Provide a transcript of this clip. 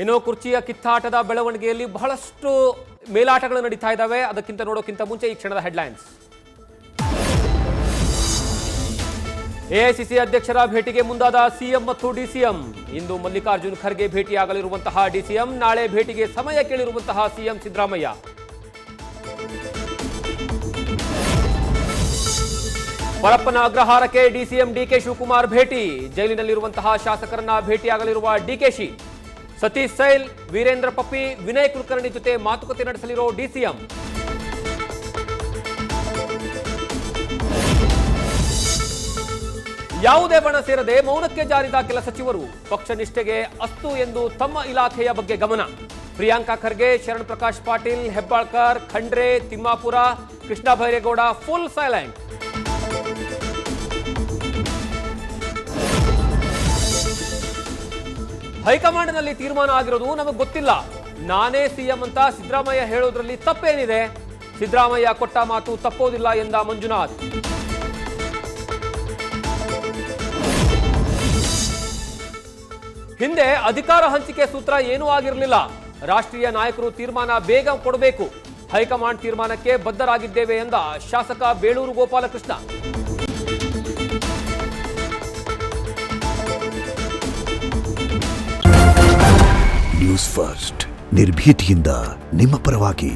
ಏನೋ ಕುರ್ಚಿಯ ಕಿತ್ತಾಟದ ಬೆಳವಣಿಗೆಯಲ್ಲಿ ಬಹಳಷ್ಟು ಮೇಲಾಟಗಳು ನಡೀತಾ ಇದ್ದಾವೆ. ಅದಕ್ಕಿಂತ ನೋಡೋಕ್ಕಿಂತ ಮುಂಚೆ ಈ ಕ್ಷಣದ ಹೆಡ್ಲೈನ್ಸ್. ಎಐಸಿಸಿ ಅಧ್ಯಕ್ಷರ ಭೇಟಿಗೆ ಮುಂದಾದ ಸಿಎಂ ಮತ್ತು ಡಿಸಿಎಂ. ಇಂದು ಮಲ್ಲಿಕಾರ್ಜುನ್ ಖರ್ಗೆ ಭೇಟಿಯಾಗಲಿರುವಂತಹ ಡಿಸಿಎಂ, ನಾಳೆ ಭೇಟಿಗೆ ಸಮಯ ಕೇಳಿರುವಂತಹ ಸಿಎಂ ಸಿದ್ದರಾಮಯ್ಯ. ಪರಪ್ಪನ ಅಗ್ರಹಾರಕ್ಕೆ ಡಿಸಿಎಂ ಡಿಕೆ ಶಿವಕುಮಾರ್ ಭೇಟಿ. ಜೈಲಿನಲ್ಲಿರುವಂತಹ ಶಾಸಕರನ್ನ ಭೇಟಿಯಾಗಲಿರುವ ಡಿಕೆಶಿ. ಸತೀಶ್ ಸೈಲ್, ವೀರೇಂದ್ರ ಪಪ್ಪಿ, ವಿನಯ್ ಕುಲಕರ್ಣಿ ಜೊತೆ ಮಾತುಕತೆ ನಡೆಸಲಿರೋ ಡಿಸಿಎಂ. ಯಾವುದೇ ಬಣ ಸೇರದೆ ಮೌನಕ್ಕೆ ಜಾರಿದ ಕೆಲ ಸಚಿವರು. ಪಕ್ಷ ನಿಷ್ಠೆಗೆ ಅಸ್ತು ಎಂದು ತಮ್ಮ ಇಲಾಖೆಯ ಬಗ್ಗೆ ಗಮನ. Priyanka Kharge, Sharan Prakash Patil, Hebbalkar, Khandre, Timmapur, Krishna Byregowda full silent. ಹೈಕಮಾಂಡ್ನಲ್ಲಿ ತೀರ್ಮಾನ ಆಗಿರೋದು ನಮಗೆ ಗೊತ್ತಿಲ್ಲ. ನಾನೇ ಸಿಎಂ ಅಂತ ಸಿದ್ದರಾಮಯ್ಯ ಹೇಳೋದ್ರಲ್ಲಿ ತಪ್ಪೇನಿದೆ? ಸಿದ್ದರಾಮಯ್ಯ ಕೊಟ್ಟ ಮಾತು ತಪ್ಪೋದಿಲ್ಲ ಎಂದ ಮಂಜುನಾಥ್. ಹಿಂದೆ ಅಧಿಕಾರ ಹಂಚಿಕೆ ಸೂತ್ರ ಏನೂ ಆಗಿರಲಿಲ್ಲ. ರಾಷ್ಟ್ರೀಯ ನಾಯಕರು ತೀರ್ಮಾನ ಬೇಗ ಕೊಡಬೇಕು. ಹೈಕಮಾಂಡ್ ತೀರ್ಮಾನಕ್ಕೆ ಬದ್ಧರಾಗಿದ್ದೇವೆ ಎಂದ ಶಾಸಕ ಬೇಳೂರು ಗೋಪಾಲಕೃಷ್ಣ. ನ್ಯೂಸ್ ಫಸ್ಟ್, ನಿರ್ಭೀತಿಯಿಂದ ನಿಮ್ಮ ಪರವಾಗಿ.